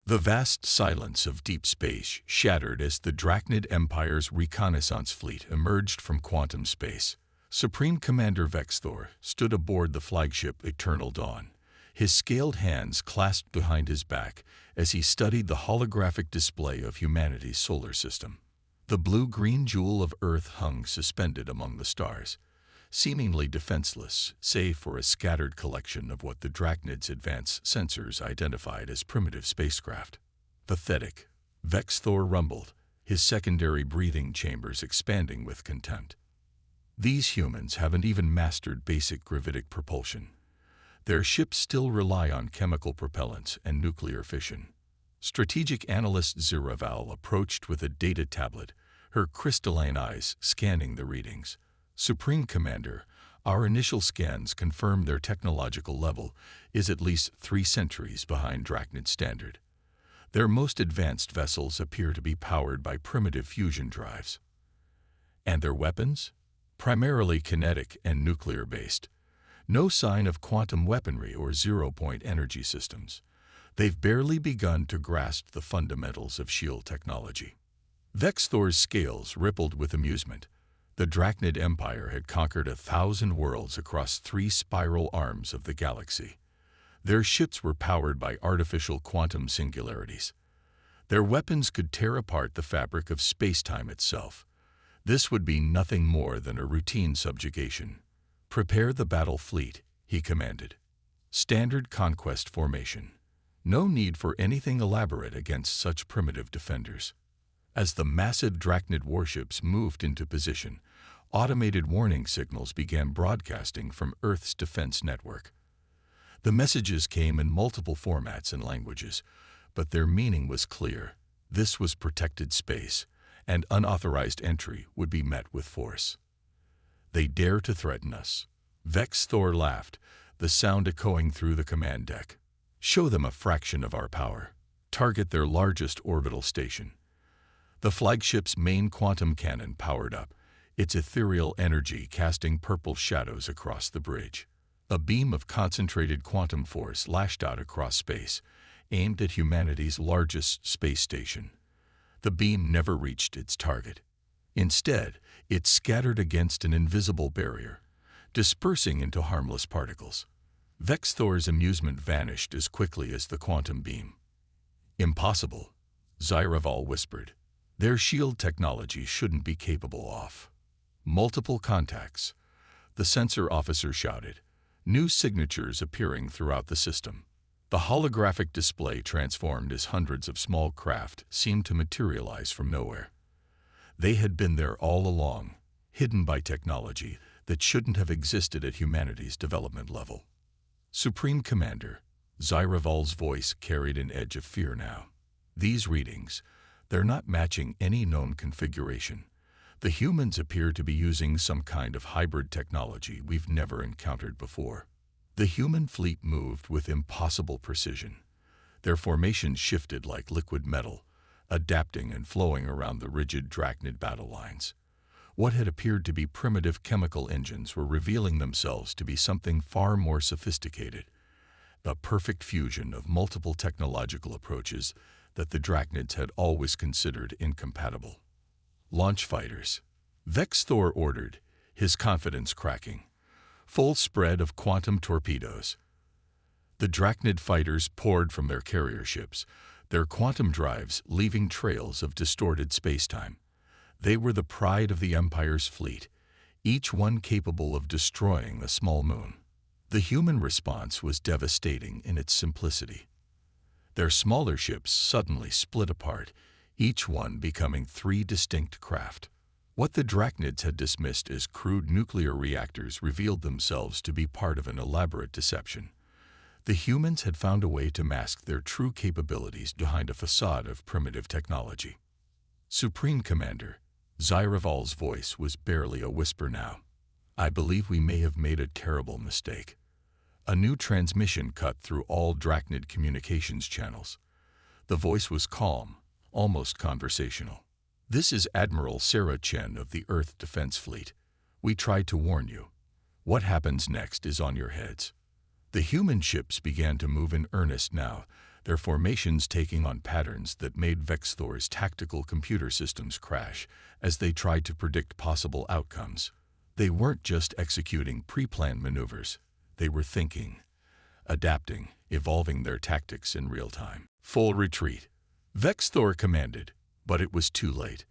The vast silence of deep space shattered as the Drachnid Empire's reconnaissance fleet emerged from quantum space. Supreme Commander Vexthor stood aboard the flagship Eternal Dawn, his scaled hands clasped behind his back as he studied the holographic display of humanity's solar system. The blue-green jewel of Earth hung suspended among the stars, seemingly defenseless save for a scattered collection of what the Drachnid's advanced sensors identified as primitive spacecraft. Pathetic, Vexthor rumbled, his secondary breathing chambers expanding with contempt. These humans haven't even mastered basic gravitic propulsion. Their ships still rely on chemical propellants and nuclear fission. Strategic analyst Ziraval approached with a data tablet, her crystalline eyes scanning the readings. Supreme Commander, our initial scans confirm their technological level is at least 3 centuries behind Drachnid standard. Their most advanced vessels appear to be powered by primitive fusion drives. And their weapons? Primarily kinetic and nuclear-based. No sign of quantum weaponry or zero-point energy systems. They've barely begun to grasp the fundamentals of shield technology. Vexthor's scales rippled with amusement. The Drachnid Empire had conquered 1,000 worlds across 3 spiral arms of the galaxy. Their ships were powered by artificial quantum singularities. Their weapons could tear apart the fabric of space-time itself. This would be nothing more than a routine subjugation. "Prepare the battle fleet," he commanded. "Standard conquest formation. No need for anything elaborate against such primitive defenders." As the massive Drachnid warships moved into position, automated warning signals began broadcasting from Earth's defense network. The messages came in multiple formats and languages, but their meaning was clear. This was protected space, and unauthorized entry would be met with force. "They dare to threaten us." Vexthor laughed, the sound echoing through the command deck. "Show them a fraction of our power. Target their largest orbital station." The flagship's main quantum cannon powered up, its ethereal energy casting purple shadows across the bridge. A beam of concentrated quantum force lashed out across space, aimed at humanity's largest space station. The beam never reached its target. Instead, it scattered against an invisible barrier, dispersing into harmless particles. Vexthor's amusement vanished as quickly as the quantum beam. "Impossible," Ziraval whispered. "Their shield technology shouldn't be capable of." "Multiple contacts," the sensor officer shouted, new signatures appearing throughout the system. The holographic display transformed as hundreds of small craft seemed to materialize from nowhere. They had been there all along, hidden by technology that shouldn't have existed at humanity's development level. "Supreme Commander," Ziraval's voice carried an edge of fear now. "These readings, they're not matching any known configuration. The humans appear to be using some kind of hybrid technology we've never encountered before." The human fleet moved with impossible precision. Their formations shifted like liquid metal, adapting and flowing around the rigid Drachnid battle lines. What had appeared to be primitive chemical engines were revealing themselves to be something far more sophisticated, a perfect fusion of multiple technological approaches that the Drachnids had always considered incompatible. "Launch fighters," Vexthor ordered, his confidence cracking. "Full spread of quantum torpedoes." The Drachnid fighters poured from their carrier ships, their quantum drives leaving trails of distorted spacetime. They were the pride of the Empire's fleet, each one capable of destroying a small moon. The human response was devastating in its simplicity. Their smaller ships suddenly split apart, each one becoming 3 distinct craft. What the Drachnids had dismissed as crude nuclear reactors revealed themselves to be part of an elaborate deception. The humans had found a way to mask their true capabilities behind a facade of primitive technology. "Supreme Commander," Ziraval's voice was barely a whisper now. "I believe we may have made a terrible mistake." A new transmission cut through all Drachnid communications channels. The voice was calm, almost conversational. "This is Admiral Sarah Chen of the Earth Defense Fleet. We tried to warn you. What happens next is on your heads." The human ships began to move in earnest now, their formations taking on patterns that made Vexthor's tactical computer systems crash as they tried to predict possible outcomes. They weren't just executing pre-planned maneuvers, they were thinking, adapting, evolving their tactics in real time. Full retreat. Vexthor commanded, but it was too late.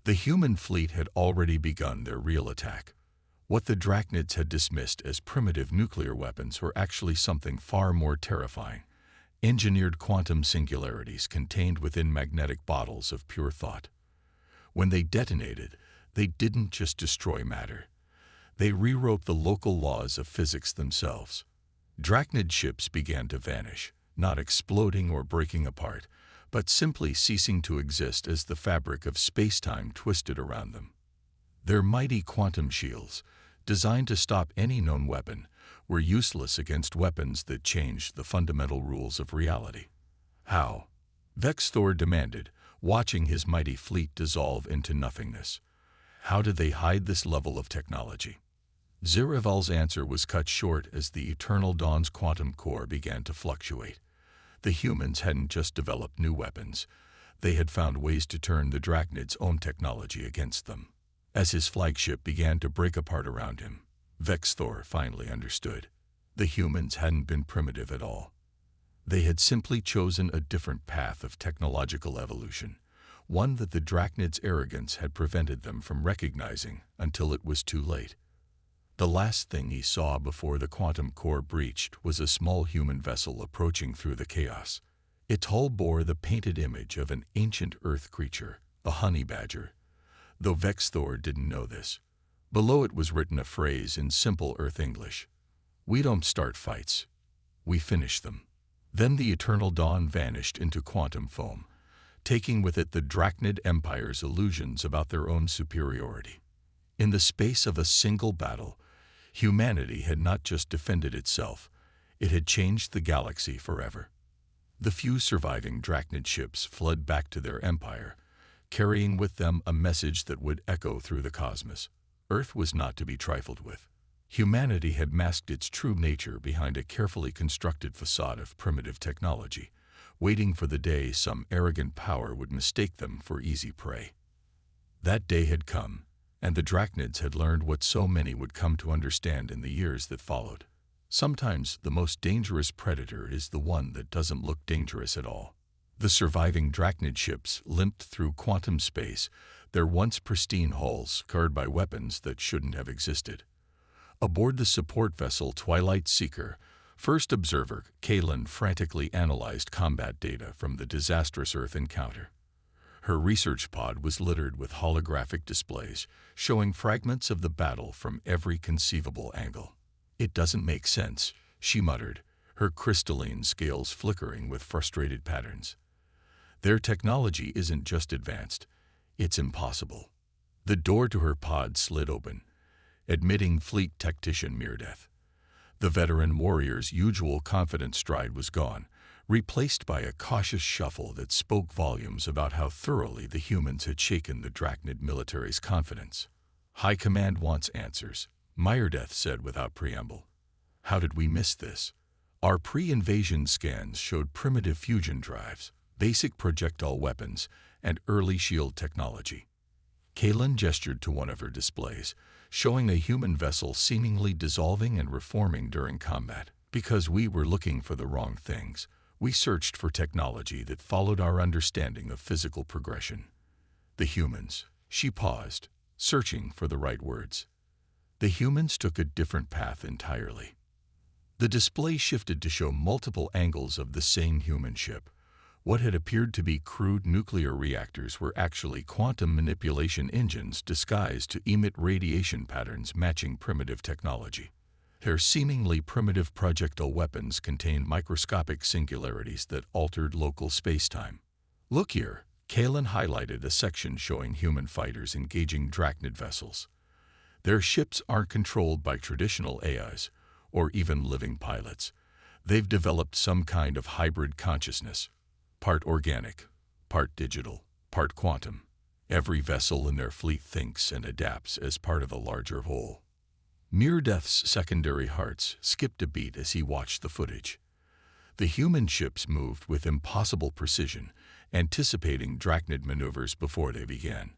The human fleet had already begun their real attack. What the Drachnids had dismissed as primitive nuclear weapons were actually something far more terrifying. Engineered quantum singularities contained within magnetic bottles of pure thought. When they detonated, they didn't just destroy matter. They rewrote the local laws of physics themselves. Drachnid ships began to vanish, not exploding or breaking apart, but simply ceasing to exist as the fabric of space-time twisted around them. Their mighty quantum shields, designed to stop any known weapon, were useless against weapons that changed the fundamental rules of reality. How? Vexthor demanded, watching his mighty fleet dissolve into nothingness. How did they hide this level of technology? Ziraval's answer was cut short as the Eternal Dawn's quantum core began to fluctuate. The humans hadn't just developed new weapons. They had found ways to turn the Drachnid's own technology against them. As his flagship began to break apart around him, Vexthor finally understood. The humans hadn't been primitive at all. They had simply chosen a different path of technological evolution, one that the Drachnid's arrogance had prevented them from recognizing until it was too late. The last thing he saw before the quantum core breached was a small human vessel approaching through the chaos. Its hull bore the painted image of an ancient earth creature, a honey badger. Though Vexthor didn't know this, below it was written a phrase in simple Earth English. "We don't start fights. We finish them." Then the Eternal Dawn vanished into quantum foam, taking with it the Drachnid Empire's illusions about their own superiority. In the space of a single battle, humanity had not just defended itself, it had changed the galaxy forever. The few surviving Drachnid ships fled back to their empire, carrying with them a message that would echo through the cosmos. Earth was not to be trifled with. Humanity had masked its true nature behind a carefully constructed facade of primitive technology, waiting for the day some arrogant power would mistake them for easy prey. That day had come, and the Drachnids had learned what so many would come to understand in the years that followed. Sometimes the most dangerous predator is the one that doesn't look dangerous at all. The surviving Drachnid ships limped through quantum space, their once pristine hulls scarred by weapons that shouldn't have existed. Aboard the support vessel Twilight Seeker, First Observer Kaylin frantically analyzed combat data from the disastrous Earth encounter. Her research pod was littered with holographic displays, showing fragments of the battle from every conceivable angle. "It doesn't make sense," she muttered, her crystalline scales flickering with frustrated patterns. "Their technology isn't just advanced, it's impossible." The door to her pod slid open, admitting Fleet Tactician Myrdeth. The veteran warrior's usual confident stride was gone, replaced by a cautious shuffle that spoke volumes about how thoroughly the humans had shaken the Drachnid military's confidence. "High Command wants answers," Myrdeth said without preamble. "How did we miss this? Our pre-invasion scans showed primitive fusion drives, basic projectile weapons, and early shield technology." Kaylin gestured to one of her displays, showing a human vessel seemingly dissolving and reforming during combat. "Because we were looking for the wrong things. We searched for technology that followed our understanding of physical progression. The humans," she paused, searching for the right words. "The humans took a different path entirely." The display shifted to show multiple angles of the same human ship. What had appeared to be crude nuclear reactors were actually quantum manipulation engines disguised to emit radiation patterns matching primitive technology. Their seemingly primitive projectile weapons contained microscopic singularities that altered local spacetime. "Look here," Kaylin highlighted a section showing human fighters engaging Drachnid vessels. "Their ships aren't controlled by traditional AIs, or even living pilots. They've developed some kind of hybrid consciousness, part organic, part digital, part quantum. Every vessel in their fleet thinks and adapts as part of a larger whole." Myrdeth's secondary hearts skipped a beat as he watched the footage. The human ships moved with impossible precision, anticipating Drachnid maneuvers before they began.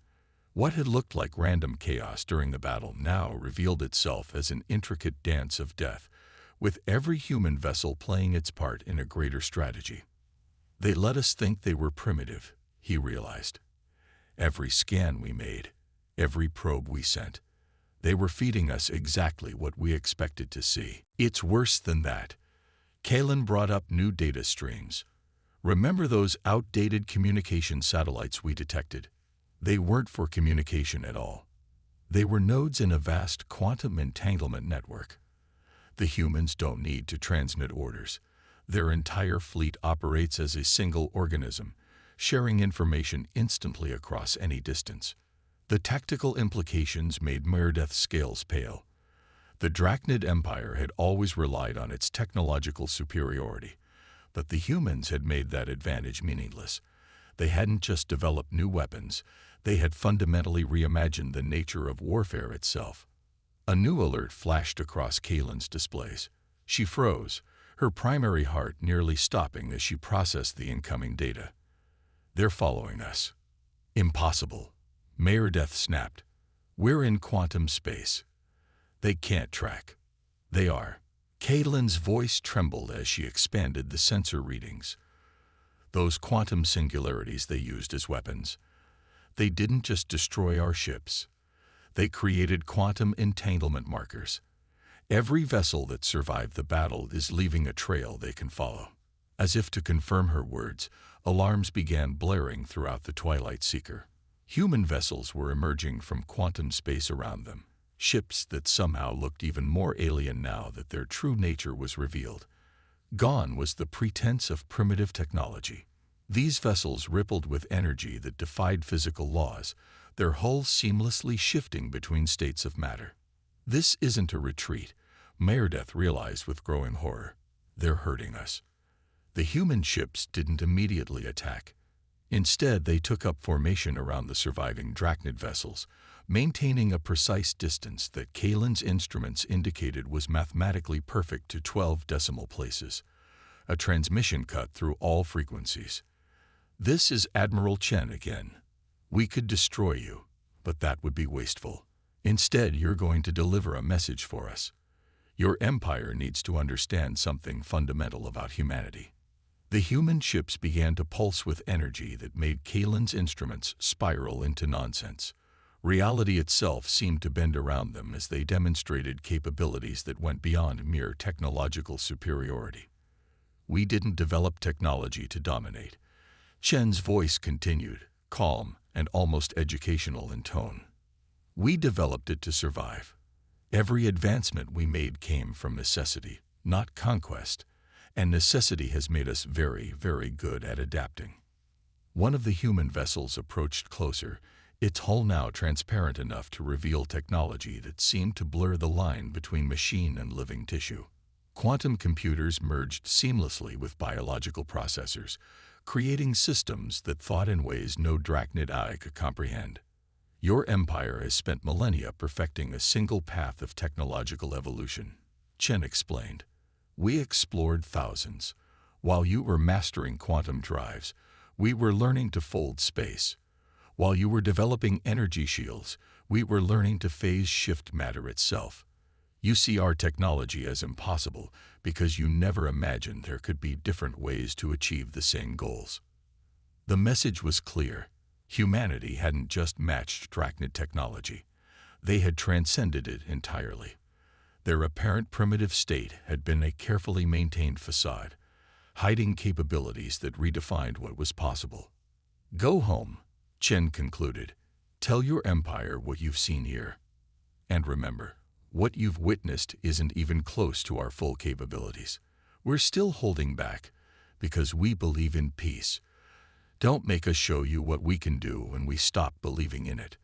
What had looked like random chaos during the battle now revealed itself as an intricate dance of death, with every human vessel playing its part in a greater strategy. They let us think they were primitive, he realized. Every scan we made, every probe we sent, they were feeding us exactly what we expected to see. It's worse than that. Kalen brought up new data streams. Remember those outdated communication satellites we detected? They weren't for communication at all. They were nodes in a vast quantum entanglement network. The humans don't need to transmit orders. Their entire fleet operates as a single organism, sharing information instantly across any distance. The tactical implications made Meredith's scales pale. The Drachnid Empire had always relied on its technological superiority, but the humans had made that advantage meaningless. They hadn't just developed new weapons, they had fundamentally reimagined the nature of warfare itself. A new alert flashed across Kalen's displays. She froze, her primary heart nearly stopping as she processed the incoming data. They're following us. Impossible. Meredith snapped. We're in quantum space. They can't track. They are. Kalen's voice trembled as she expanded the sensor readings. Those quantum singularities they used as weapons. They didn't just destroy our ships. They created quantum entanglement markers. Every vessel that survived the battle is leaving a trail they can follow. As if to confirm her words, alarms began blaring throughout the Twilight Seeker. Human vessels were emerging from quantum space around them, ships that somehow looked even more alien now that their true nature was revealed. Gone was the pretense of primitive technology. These vessels rippled with energy that defied physical laws, their hulls seamlessly shifting between states of matter. This isn't a retreat, Meredith realized with growing horror. They're hurting us. The human ships didn't immediately attack. Instead, they took up formation around the surviving Drachnid vessels, maintaining a precise distance that Kalen's instruments indicated was mathematically perfect to 12 decimal places, a transmission cut through all frequencies. This is Admiral Chen again. We could destroy you, but that would be wasteful. Instead, you're going to deliver a message for us. Your empire needs to understand something fundamental about humanity. The human ships began to pulse with energy that made Kalen's instruments spiral into nonsense. Reality itself seemed to bend around them as they demonstrated capabilities that went beyond mere technological superiority. We didn't develop technology to dominate. Chen's voice continued, calm and almost educational in tone. We developed it to survive. Every advancement we made came from necessity, not conquest, and necessity has made us very, very good at adapting. One of the human vessels approached closer, its hull now transparent enough to reveal technology that seemed to blur the line between machine and living tissue. Quantum computers merged seamlessly with biological processors, creating systems that thought in ways no Drachnid eye could comprehend. Your empire has spent millennia perfecting a single path of technological evolution, Chen explained. We explored thousands. While you were mastering quantum drives, we were learning to fold space. While you were developing energy shields, we were learning to phase shift matter itself. You see our technology as impossible because you never imagined there could be different ways to achieve the same goals. The message was clear. Humanity hadn't just matched Drachnid technology. They had transcended it entirely. Their apparent primitive state had been a carefully maintained facade, hiding capabilities that redefined what was possible. Go home, Chen concluded. Tell your empire what you've seen here. And remember, what you've witnessed isn't even close to our full capabilities. We're still holding back because we believe in peace. Don't make us show you what we can do when we stop believing in it.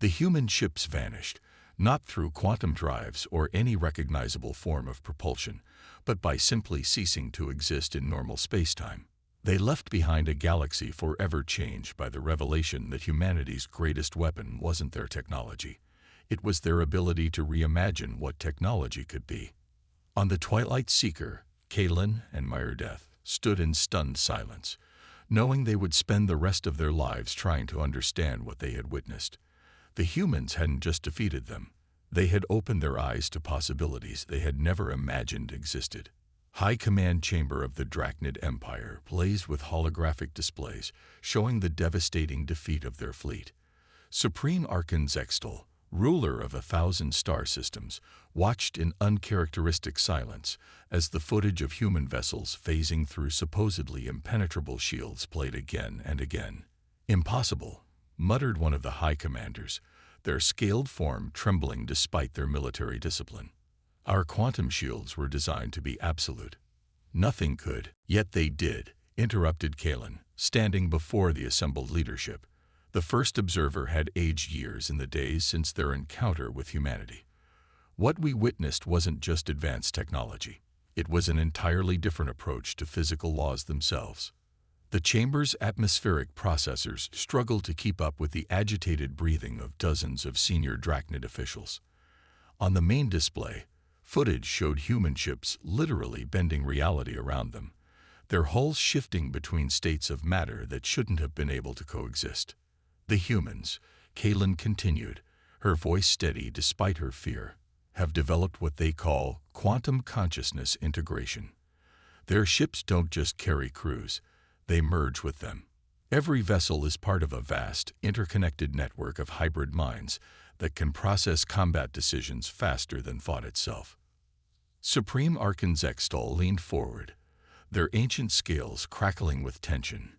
The human ships vanished, not through quantum drives or any recognizable form of propulsion, but by simply ceasing to exist in normal spacetime. They left behind a galaxy forever changed by the revelation that humanity's greatest weapon wasn't their technology. It was their ability to reimagine what technology could be. On the Twilight Seeker, Kalen and Meredith stood in stunned silence, knowing they would spend the rest of their lives trying to understand what they had witnessed. The humans hadn't just defeated them. They had opened their eyes to possibilities they had never imagined existed. High Command Chamber of the Drachnid Empire blazed with holographic displays showing the devastating defeat of their fleet. Supreme Archon Zextal, ruler of 1,000 star systems, watched in uncharacteristic silence as the footage of human vessels phasing through supposedly impenetrable shields played again and again. "Impossible," muttered one of the high commanders, their scaled form trembling despite their military discipline. "Our quantum shields were designed to be absolute. Nothing could." "Yet they did," interrupted Kalen, standing before the assembled leadership. The first observer had aged years in the days since their encounter with humanity. What we witnessed wasn't just advanced technology. It was an entirely different approach to physical laws themselves. The chamber's atmospheric processors struggled to keep up with the agitated breathing of dozens of senior Drachnid officials. On the main display, footage showed human ships literally bending reality around them, their hulls shifting between states of matter that shouldn't have been able to coexist. "The humans," Kalen continued, her voice steady despite her fear, "have developed what they call quantum consciousness integration. Their ships don't just carry crews, they merge with them. Every vessel is part of a vast, interconnected network of hybrid minds that can process combat decisions faster than thought itself." Supreme Archon Zextal leaned forward, their ancient scales crackling with tension.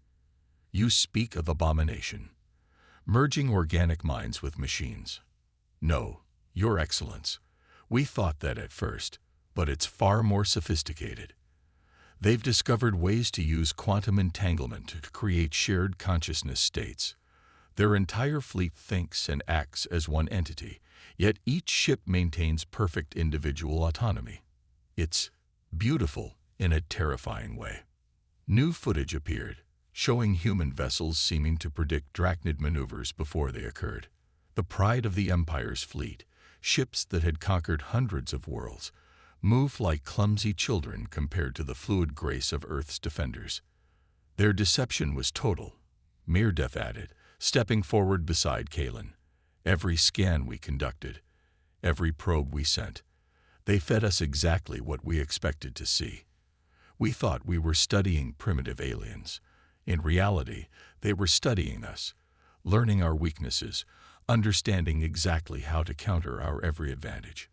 "You speak of abomination. Merging organic minds with machines. No, Your Excellence. We thought that at first, but it's far more sophisticated. They've discovered ways to use quantum entanglement to create shared consciousness states. Their entire fleet thinks and acts as one entity, yet each ship maintains perfect individual autonomy. It's beautiful in a terrifying way." New footage appeared, showing human vessels seeming to predict Drachnid maneuvers before they occurred. The pride of the Empire's fleet, ships that had conquered hundreds of worlds, moved like clumsy children compared to the fluid grace of Earth's defenders. "Their deception was total," Mirdeath added, stepping forward beside Kalen. "Every scan we conducted, every probe we sent, they fed us exactly what we expected to see. We thought we were studying primitive aliens. In reality, they were studying us, learning our weaknesses, understanding exactly how to counter our every advantage."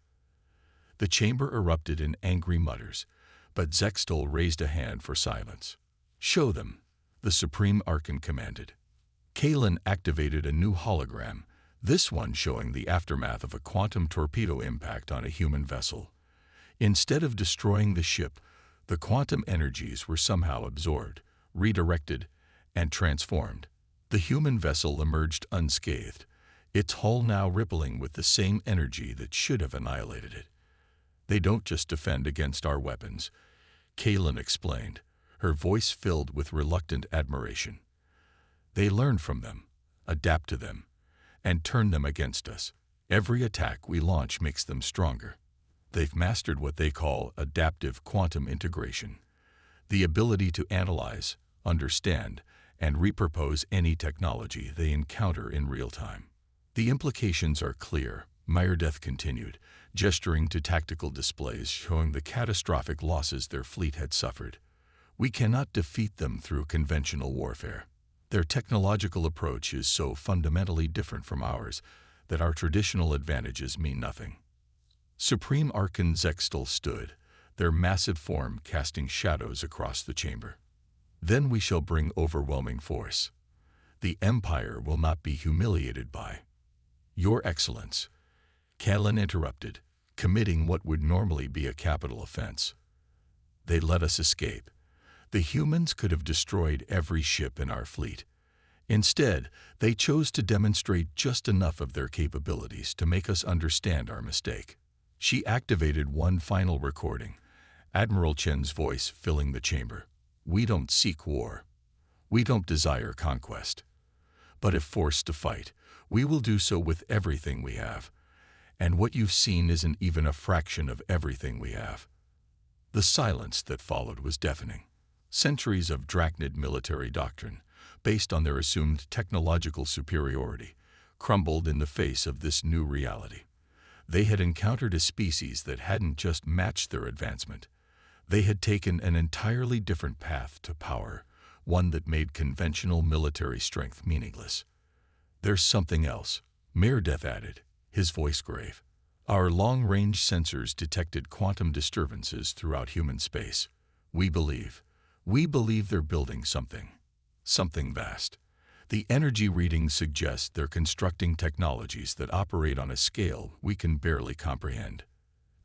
The chamber erupted in angry mutters, but Zextal raised a hand for silence. "Show them," the Supreme Archon commanded. Kalen activated a new hologram, this one showing the aftermath of a quantum torpedo impact on a human vessel. Instead of destroying the ship, the quantum energies were somehow absorbed, redirected, and transformed. The human vessel emerged unscathed, its hull now rippling with the same energy that should have annihilated it. "They don't just defend against our weapons," Kalen explained, her voice filled with reluctant admiration. "They learn from them, adapt to them, and turn them against us. Every attack we launch makes them stronger. They've mastered what they call adaptive quantum integration, the ability to analyze, understand, and repurpose any technology they encounter in real time." "The implications are clear," Mirdeath continued, gesturing to tactical displays showing the catastrophic losses their fleet had suffered. "We cannot defeat them through conventional warfare. Their technological approach is so fundamentally different from ours that our traditional advantages mean nothing." Supreme Archon Zextal stood, their massive form casting shadows across the chamber. "Then we shall bring overwhelming force. The Empire will not be humiliated by—" "Your Excellence," Kalen interrupted, committing what would normally be a capital offense. "They let us escape. The humans could have destroyed every ship in our fleet. Instead, they chose to demonstrate just enough of their capabilities to make us understand our mistake." She activated one final recording, Admiral Chen's voice filling the chamber. "We don't seek war. We don't desire conquest. But if forced to fight, we will do so with everything we have. And what you've seen isn't even a fraction of everything we have." The silence that followed was deafening. Centuries of Drachnid military doctrine, based on their assumed technological superiority, crumbled in the face of this new reality. They had encountered a species that hadn't just matched their advancement. They had taken an entirely different path to power, one that made conventional military strength meaningless. "There's something else," Meredith added, his voice grave. "Our long-range sensors detected quantum disturbances throughout human space. We believe they're building something vast. The energy readings suggest they're constructing technologies that operate on a scale we can barely comprehend."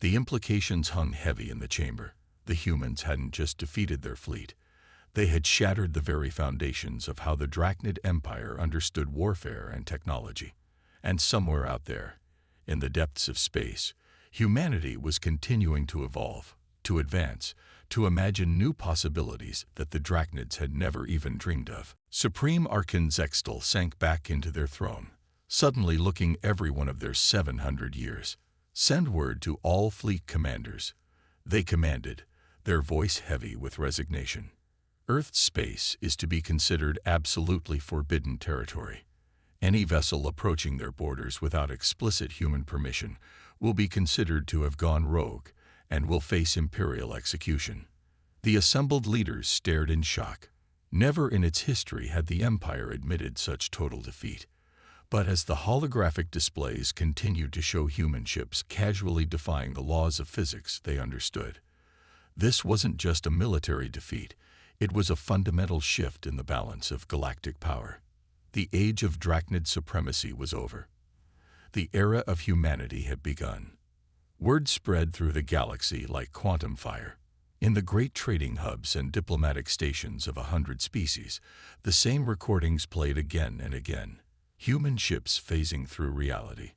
The implications hung heavy in the chamber. The humans hadn't just defeated their fleet. They had shattered the very foundations of how the Drachnid Empire understood warfare and technology. And somewhere out there, in the depths of space, humanity was continuing to evolve, to advance, to imagine new possibilities that the Drachnids had never even dreamed of. Supreme Archon Zextal sank back into their throne, suddenly looking every one of their 700 years. "Send word to all fleet commanders," they commanded, their voice heavy with resignation. "Earth's space is to be considered absolutely forbidden territory. Any vessel approaching their borders without explicit human permission will be considered to have gone rogue and will face imperial execution." The assembled leaders stared in shock. Never in its history had the Empire admitted such total defeat. But as the holographic displays continued to show human ships casually defying the laws of physics they understood, this wasn't just a military defeat, it was a fundamental shift in the balance of galactic power. The age of Drachnid supremacy was over. The era of humanity had begun. Word spread through the galaxy like quantum fire. In the great trading hubs and diplomatic stations of 100 species, the same recordings played again and again. Human ships phasing through reality,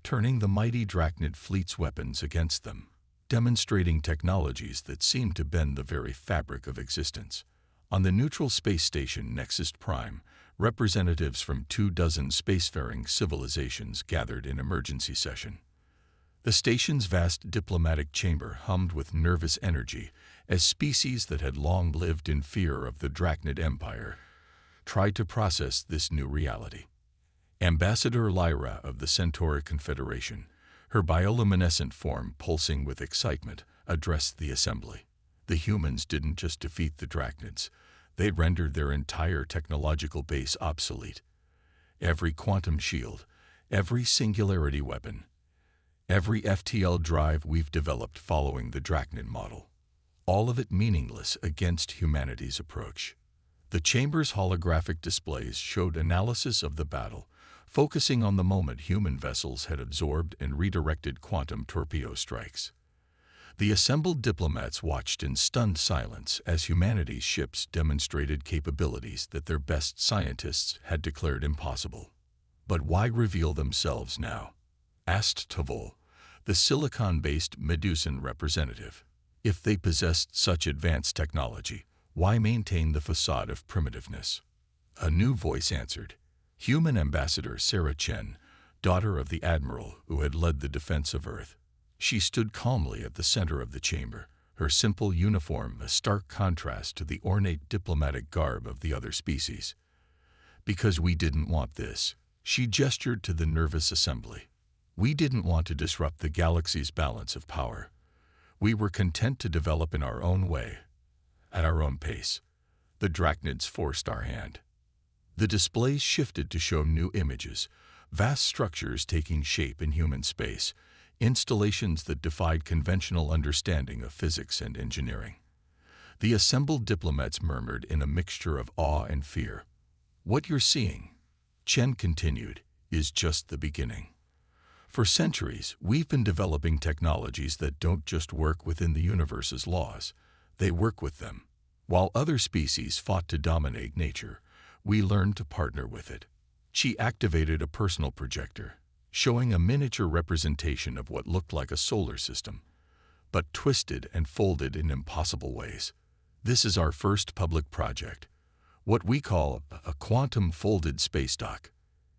turning the mighty Drachnid fleet's weapons against them, demonstrating technologies that seemed to bend the very fabric of existence. On the neutral space station Nexus Prime, representatives from 24 spacefaring civilizations gathered in emergency session. The station's vast diplomatic chamber hummed with nervous energy as species that had long lived in fear of the Drachnid Empire tried to process this new reality. Ambassador Lyra of the Centauri Confederation, her bioluminescent form pulsing with excitement, addressed the assembly. The humans didn't just defeat the Drachnids, they rendered their entire technological base obsolete. Every quantum shield, every singularity weapon, every FTL drive we've developed following the Drachnid model, all of it meaningless against humanity's approach. The chamber's holographic displays showed analysis of the battle, focusing on the moment human vessels had absorbed and redirected quantum torpedo strikes. The assembled diplomats watched in stunned silence as humanity's ships demonstrated capabilities that their best scientists had declared impossible. "But why reveal themselves now?" asked Tavol, the silicon-based Medusan representative. "If they possessed such advanced technology, why maintain the facade of primitiveness?" A new voice answered. Human Ambassador Sarah Chen, daughter of the admiral who had led the defense of Earth. She stood calmly at the center of the chamber, her simple uniform a stark contrast to the ornate diplomatic garb of the other species. "Because we didn't want this," she gestured to the nervous assembly. "We didn't want to disrupt the galaxy's balance of power. We were content to develop in our own way, at our own pace. The Drachnids forced our hand." The displays shifted to show new images, vast structures taking shape in human space, installations that defied conventional understanding of physics and engineering. The assembled diplomats murmured in a mixture of awe and fear. "What you're seeing," Chen continued, "is just the beginning. For centuries, we've been developing technologies that don't just work within the universe's laws, they work with them. While other species fought to dominate nature, we learned to partner with it." She activated a personal projector, showing a miniature representation of what looked like a solar system, but twisted and folded in impossible ways. "This is our first public project, what we call a quantum-folded space dock.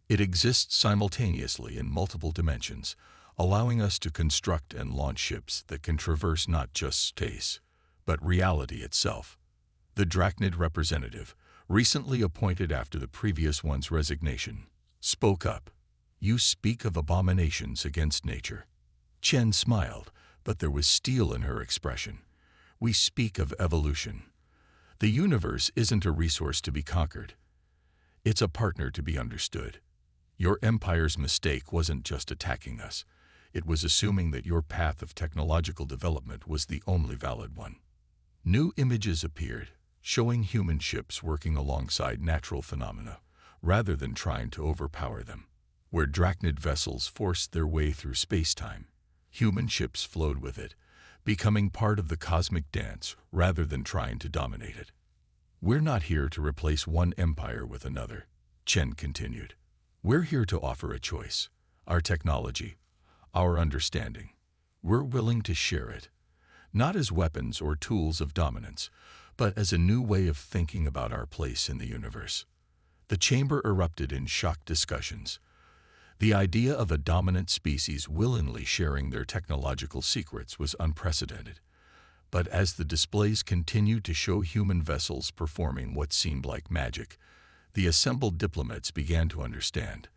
It exists simultaneously in multiple dimensions, allowing us to construct and launch ships that can traverse not just space, but reality itself." The Drachnid representative, recently appointed after the previous one's resignation, spoke up. "You speak of abominations against nature." Chen smiled, but there was steel in her expression. "We speak of evolution. The universe isn't a resource to be conquered. It's a partner to be understood. Your empire's mistake wasn't just attacking us. It was assuming that your path of technological development was the only valid one." New images appeared, showing human ships working alongside natural phenomena, rather than trying to overpower them. Where Drachnid vessels forced their way through space-time, human ships flowed with it, becoming part of the cosmic dance rather than trying to dominate it. "We're not here to replace one empire with another," Chen continued. "We're here to offer a choice, our technology, our understanding. We're willing to share it, not as weapons or tools of dominance, but as a new way of thinking about our place in the universe." The chamber erupted in shocked discussions. The idea of a dominant species willingly sharing their technological secrets was unprecedented. But as the displays continued to show human vessels performing what seemed like magic, the assembled diplomats began to understand.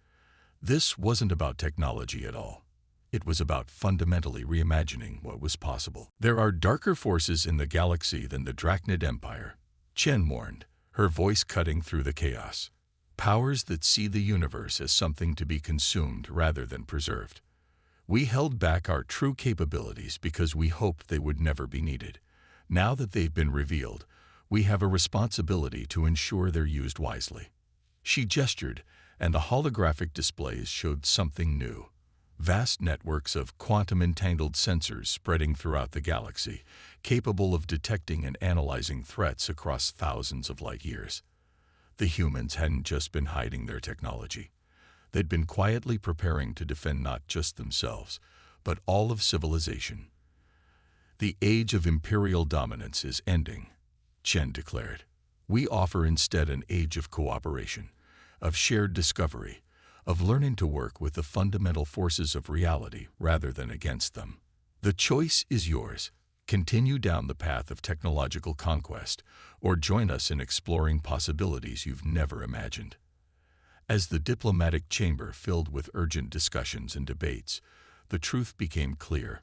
This wasn't about technology at all. It was about fundamentally reimagining what was possible. "There are darker forces in the galaxy than the Drachnid Empire," Chen warned, her voice cutting through the chaos. "Powers that see the universe as something to be consumed rather than preserved. We held back our true capabilities because we hoped they would never be needed. Now that they've been revealed, we have a responsibility to ensure they're used wisely." She gestured, and the holographic displays showed something new. Vast networks of quantum-entangled sensors spreading throughout the galaxy, capable of detecting and analyzing threats across thousands of light years. The humans hadn't just been hiding their technology. They'd been quietly preparing to defend not just themselves, but all of civilization. "The age of imperial dominance is ending," Chen declared. "We offer instead an age of cooperation, of shared discovery, of learning to work with the fundamental forces of reality rather than against them. The choice is yours. Continue down the path of technological conquest, or join us in exploring possibilities you've never imagined." As the diplomatic chamber filled with urgent discussions and debates, the truth became clear.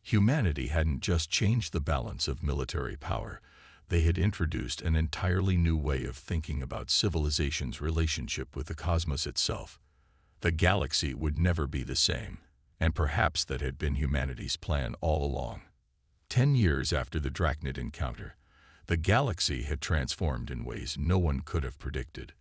Humanity hadn't just changed the balance of military power. They had introduced an entirely new way of thinking about civilization's relationship with the cosmos itself. The galaxy would never be the same, and perhaps that had been humanity's plan all along. 10 years after the Drachnid encounter, the galaxy had transformed in ways no one could have predicted.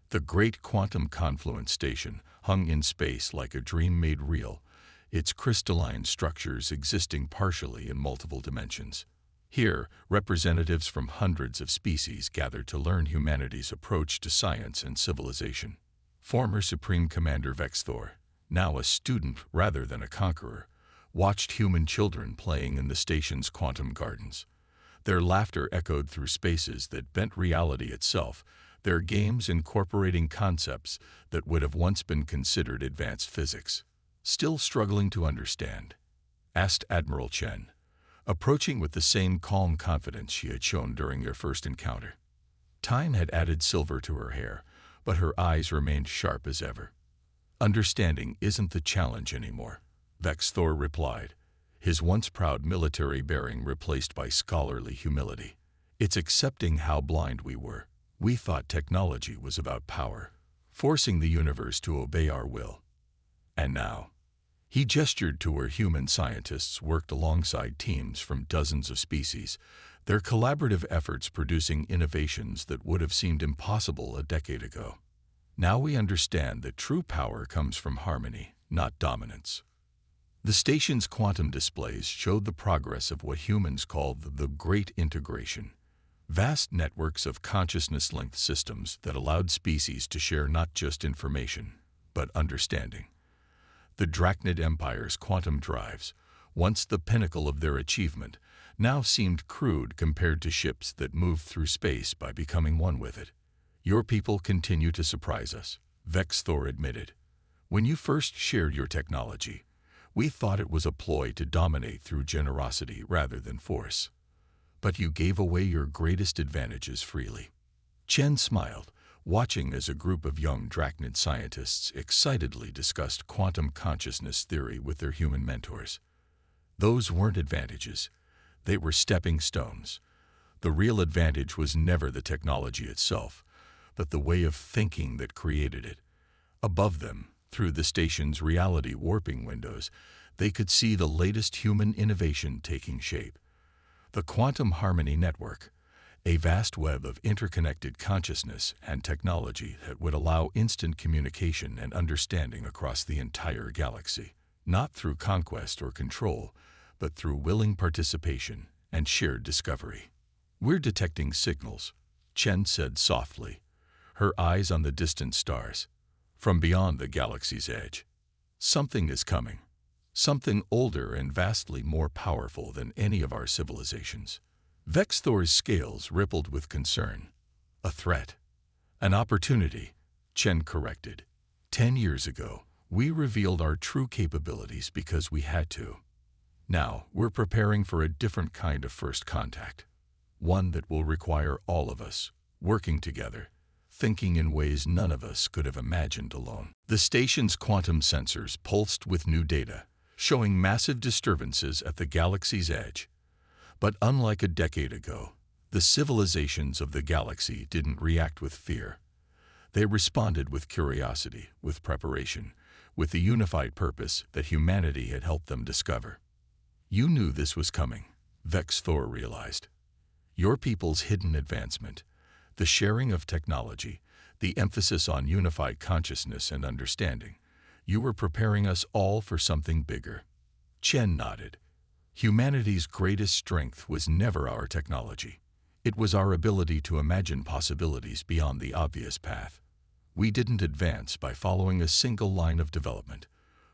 The great quantum confluence station hung in space like a dream made real, its crystalline structures existing partially in multiple dimensions. Here, representatives from hundreds of species gathered to learn humanity's approach to science and civilization. Former Supreme Commander Vexthor, now a student rather than a conqueror, watched human children playing in the station's quantum gardens. Their laughter echoed through spaces that bent reality itself, their games incorporating concepts that would have once been considered advanced physics. "Still struggling to understand?" asked Admiral Chen, approaching with the same calm confidence she had shown during their first encounter. Time had added silver to her hair, but her eyes remained sharp as ever. "Understanding isn't the challenge anymore," Vexthor replied, his once proud military bearing replaced by scholarly humility. "It's accepting how blind we were. We thought technology was about power, forcing the universe to obey our will. And now," he gestured to where human scientists worked alongside teams from dozens of species, their collaborative efforts producing innovations that would have seemed impossible a decade ago. "Now we understand that true power comes from harmony, not dominance." The station's quantum displays showed the progress of what humans called the Great Integration. Vast networks of consciousness-linked systems that allowed species to share not just information, but understanding. The Drachnid Empire's quantum drives, once the pinnacle of their achievement, now seemed crude compared to ships that moved through space by becoming one with it. "Your people continue to surprise us," Vexthor admitted. "When you first shared your technology, we thought it was a ploy to dominate through generosity rather than force. but you gave away your greatest advantages freely. Chen smiled, watching as a group of young Drachnid scientists excitedly discussed quantum consciousness theory with their human mentors. Those weren't advantages. They were stepping stones. The real advantage was never the technology itself, but the way of thinking that created it. Above them, through the station's reality warping windows, they could see the latest human innovation taking shape. The Quantum Harmony Network, a vast web of interconnected consciousness and technology that would allow instant communication and understanding across the entire galaxy, not through conquest or control, but through willing participation and shared discovery. "We're detecting signals," Chen said softly, her eyes on the distant stars. "From beyond the galaxy's edge. Something is coming. Something older and vastly more powerful than any of our civilizations." Vexthor's scales rippled with concern. "A threat. An opportunity," Chen corrected. 10 years ago, we revealed our true capabilities because we had to. Now, we're preparing for a different kind of first contact. One that will require all of us, working together, thinking in ways none of us could have imagined alone. The station's quantum sensors pulsed with new data, showing massive disturbances at the galaxy's edge. But unlike a decade ago, the civilizations of the galaxy didn't react with fear. They responded with curiosity, with preparation, with the unified purpose that humanity had helped them discover. "You knew this was coming," Vexthor realized. "Your people's hidden advancement, the sharing of technology, the emphasis on unified consciousness and understanding, you were preparing us all for something bigger." Chen nodded. "Humanity's greatest strength was never our technology. It was our ability to imagine possibilities beyond the obvious path. We didn't advance by following a single line of development.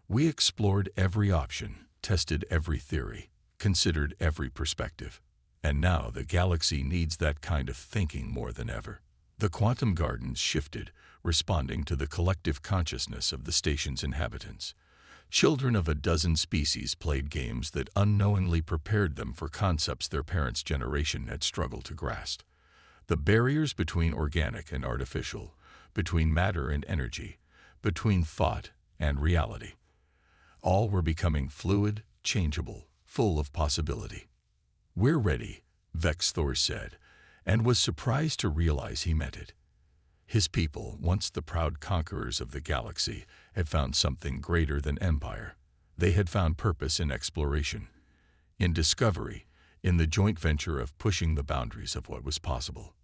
We explored every option, tested every theory, considered every perspective. And now the galaxy needs that kind of thinking more than ever." The quantum gardens shifted, responding to the collective consciousness of the station's inhabitants. Children of a dozen species played games that unknowingly prepared them for concepts their parents' generation had struggled to grasp. The barriers between organic and artificial, between matter and energy, between thought and reality, all were becoming fluid, changeable, full of possibility. "We're ready," Vexthor said, and was surprised to realize he meant it. His people, once the proud conquerors of the galaxy, had found something greater than empire. They had found purpose in exploration, in discovery, in the joint venture of pushing the boundaries of what was possible.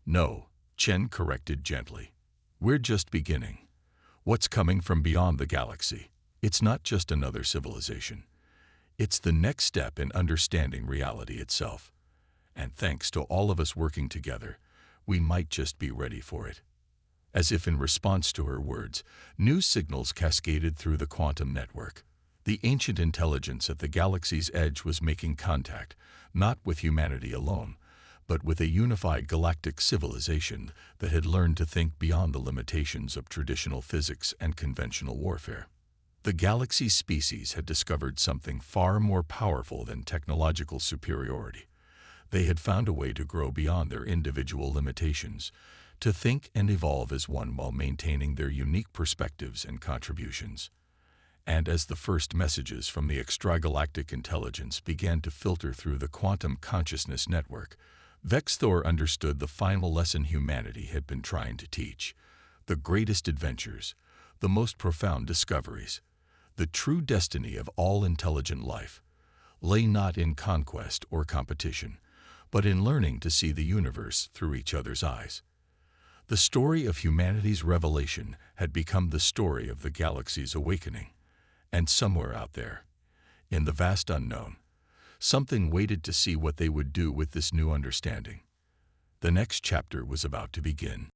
"No," Chen corrected gently. "We're just beginning. What's coming from beyond the galaxy? It's not just another civilization. It's the next step in understanding reality itself. And thanks to all of us working together, we might just be ready for it." As if in response to her words, new signals cascaded through the quantum network. The ancient intelligence at the galaxy's edge was making contact, not with humanity alone, but with a unified galactic civilization that had learned to think beyond the limitations of traditional physics and conventional warfare. The galaxy's species had discovered something far more powerful than technological superiority. They had found a way to grow beyond their individual limitations, to think and evolve as one while maintaining their unique perspectives and contributions. And as the first messages from the extragalactic intelligence began to filter through the quantum consciousness network, Vexthor understood the final lesson humanity had been trying to teach. The greatest adventures, the most profound discoveries, the true destiny of all intelligent life, lay not in conquest or competition, but in learning to see the universe through each other's eyes. The story of humanity's revelation had become the story of the galaxy's awakening. And somewhere out there, in the vast unknown, something waited to see what they would do with this new understanding. The next chapter was about to begin.